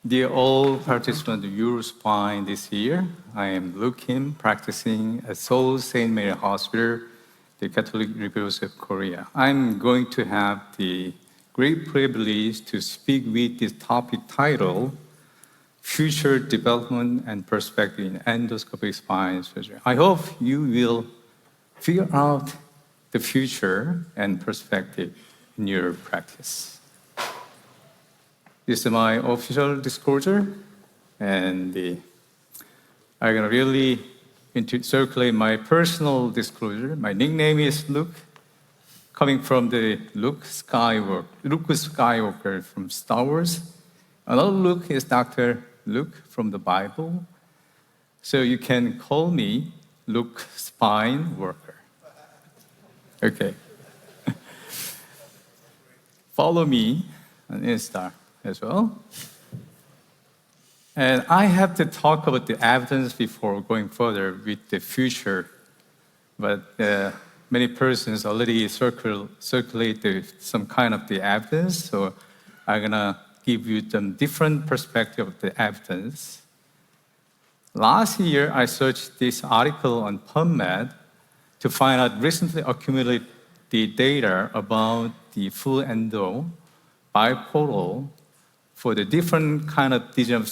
Dear all participants of EuroSpine this year, I am Luke Kim, practicing at Seoul St. Mary Hospital, the Catholic University of Korea. I'm going to have the great privilege to speak with this topic titled Future Development and Perspective in Endoscopic Spine Surgery. I hope you will figure out the future and perspective in your practice. This is my official disclosure, and I'm going to really circulate my personal disclosure. My nickname is Luke, coming from the Luke Skywalker from Star Wars. Another Luke is Dr. Luke from the Bible. So you can call me Luke Spine Worker. Okay. Follow me on Insta as well. And I have to talk about the evidence before going further with the future. But many persons already circulate some kind of the evidence, so I'm gonna give you some different perspective of the evidence. Last year, I searched this article on PubMed to find out recently accumulated the data about the full endo, bipolar, for the different kind of disease of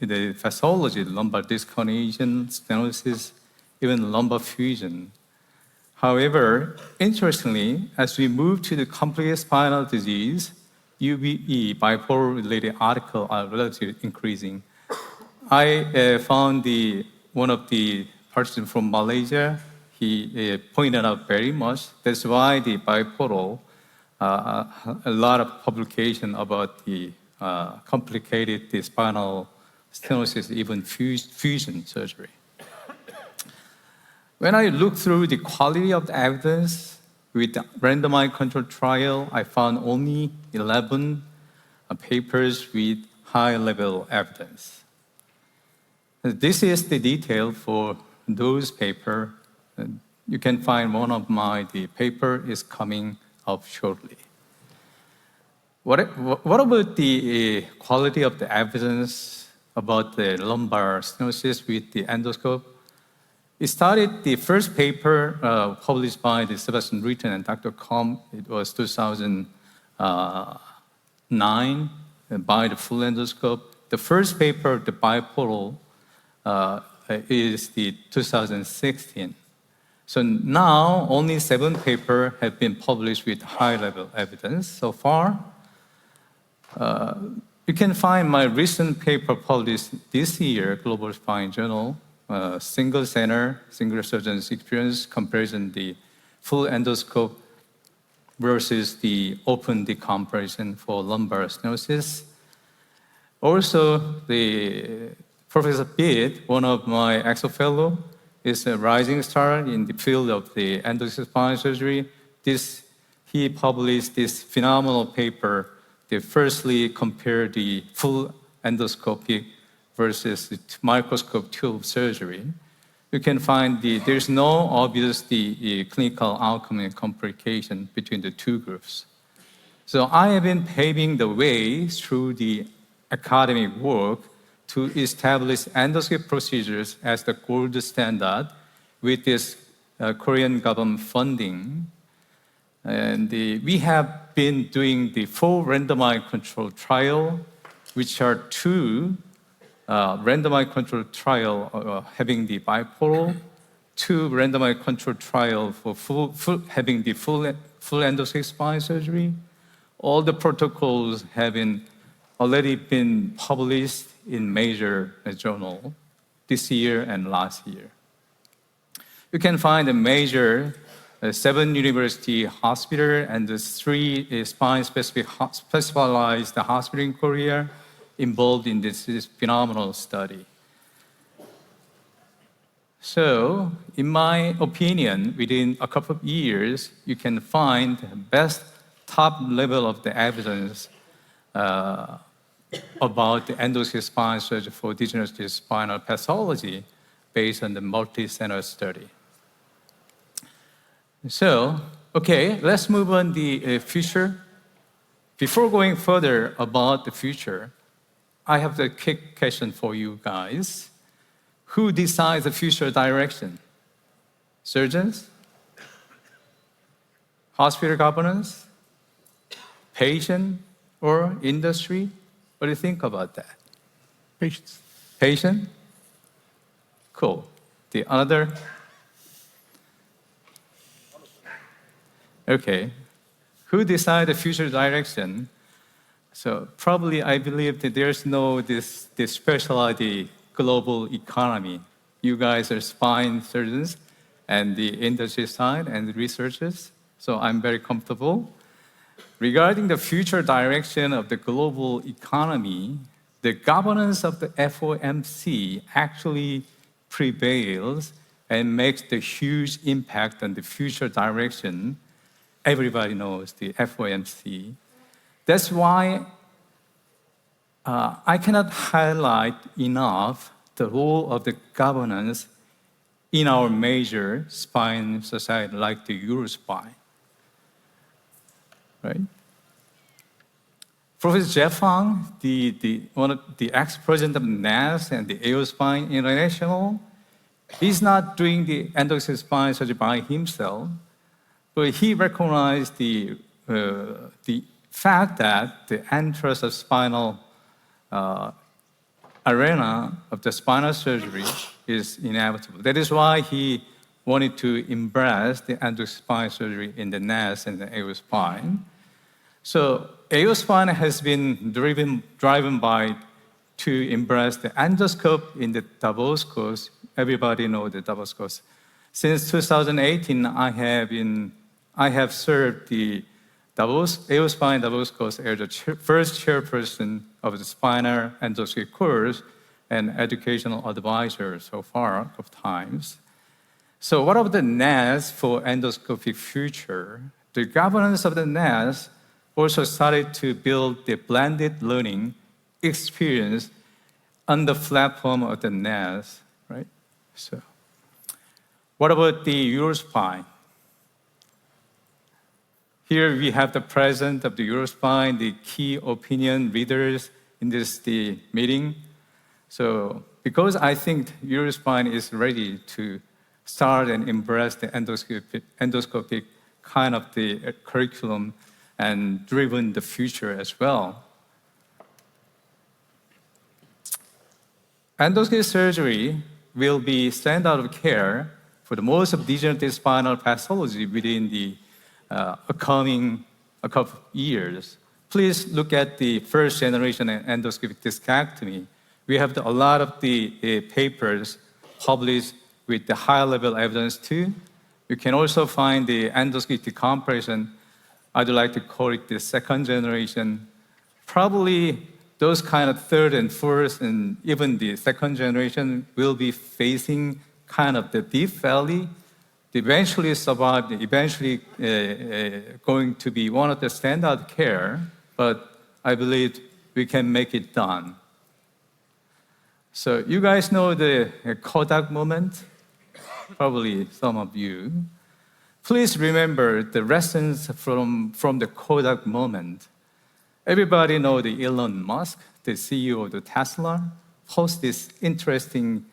the pathology, lumbar disc herniation, stenosis, even lumbar fusion. However, interestingly, as we move to the complete spinal disease, UBE, bipolar-related articles are relatively increasing. I found one of the participants from Malaysia. He pointed out very much. That's why the bipolar, a lot of publication about the complicated the spinal stenosis, even fusion surgery. When I looked through the quality of the evidence with the randomized controlled trial, I found only 11 papers with high-level evidence. This is the detail for those papers. You can find one of the paper is coming up shortly. What about the quality of the evidence about the lumbar stenosis with the endoscope? It started the first paper published by the Sebastian Ritten and Dr. Com. It was 2009 by the full endoscope. The first paper, the bipolar, is the 2016. So now only 7 papers have been published with high-level evidence so far. You can find my recent paper published this year, Global Spine Journal, single center, single surgeon's experience comparison, the full endoscope versus the open decompression for lumbar stenosis. Also, the Professor Pitt, one of my ex-fellow, is a rising star in the field of the endoscopic spine surgery. He published this phenomenal paper. They firstly compare the full endoscopic versus the microscope tube surgery. You can find there's no obvious clinical outcome and complication between the two groups. So I have been paving the way through the academic work to establish endoscopic procedures as the gold standard with this Korean government funding. And we have been doing the 4 randomized controlled trial, which are 2 randomized controlled trial having the bipolar, 2 randomized controlled trial for having the full endoscopic spine surgery. All the protocols have already been published in major journal this year and last year. You can find the major 7 university hospital and the 3 spine-specific specialized hospital in Korea involved in this phenomenal study. So, in my opinion, within a couple of years, you can find the best top level of the evidence about the endoscopic spine surgery for degenerative spinal pathology based on the multi-center study. So, okay, let's move on the future. Before going further about the future, I have a quick question for you guys. Who decides the future direction? Surgeons? Hospital governance? Patient? Or industry? What do you think about that? Patients. Patient? Cool. The other? Okay. Who decides the future direction? So probably I believe that there's no this specialty global economy. You guys are spine surgeons and the industry side and the researchers. So I'm very comfortable. Regarding the future direction of the global economy, the governance of the FOMC actually prevails and makes the huge impact on the future direction. Everybody knows the FOMC. That's why I cannot highlight enough the role of the governance in our major spine society like the EuroSpine. Right? Professor Jeff Hong, one of the ex-president of NAS and the EuroSpine International, he's not doing the endoscopic spine surgery by himself, but he recognized the fact that the entrance of spinal arena of the spinal surgery is inevitable. That is why he wanted to embrace the endoscopic spine surgery in the NAS and the EuroSpine. So EuroSpine has been driven by to embrace the endoscope in the double scopes. Everybody knows the double scopes. Since 2018, I have served the EuroSpine double scopes as the first chairperson of the spinal endoscopy course and educational advisor so far of times. So what about the NAS for endoscopic future? The governance of the NAS also started to build the blended learning experience on the platform of the NAS, right? So, what about the EuroSpine? Here we have the president of the EuroSpine, the key opinion leaders in the meeting. So, because I think EuroSpine is ready to start and embrace the endoscopic kind of the curriculum and driven the future as well. Endoscopic surgery will be standard of care for the most of degenerative spinal pathology within the upcoming a couple of years. Please look at the first generation endoscopic discectomy. We have a lot of the papers published with the high level evidence too. You can also find the endoscopic decompression. I'd like to call it the second generation. Probably those kind of third and fourth and even the second generation will be facing kind of the deep valley, eventually survive, eventually going to be one of the standard care, but I believe we can make it done. So you guys know the Kodak moment? Probably some of you. Please remember the lessons from the Kodak moment. Everybody know the Elon Musk, the CEO of the Tesla, post this interesting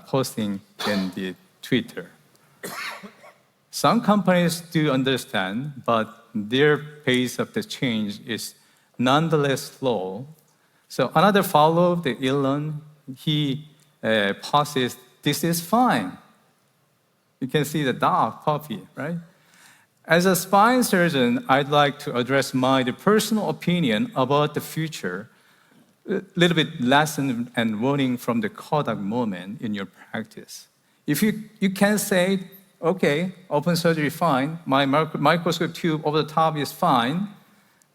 posting in the Twitter. Some companies do understand, but their pace of the change is nonetheless slow. So another follow, the Elon, he posted, "This is fine." You can see the dog, puppy, right? As a spine surgeon, I'd like to address my personal opinion about the future, a little bit lesson and warning from the Kodak moment in your practice. If you can say, okay, open surgery fine, my microscope tube over the top is fine,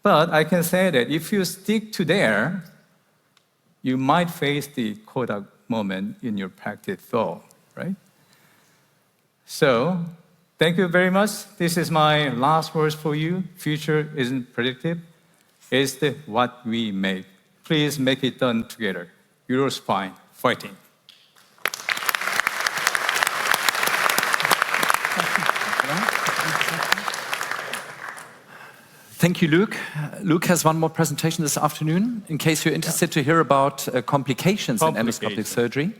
but I can say that if you stick to there, you might face the Kodak moment in your practice though, right? So, thank you very much. This is my last words for you. Future isn't predictive. It's what we make. Please make it done together. EuroSpine, fighting. Thank you, Luke. Luke has one more presentation this afternoon, in case you're interested to hear about complications in endoscopic surgery.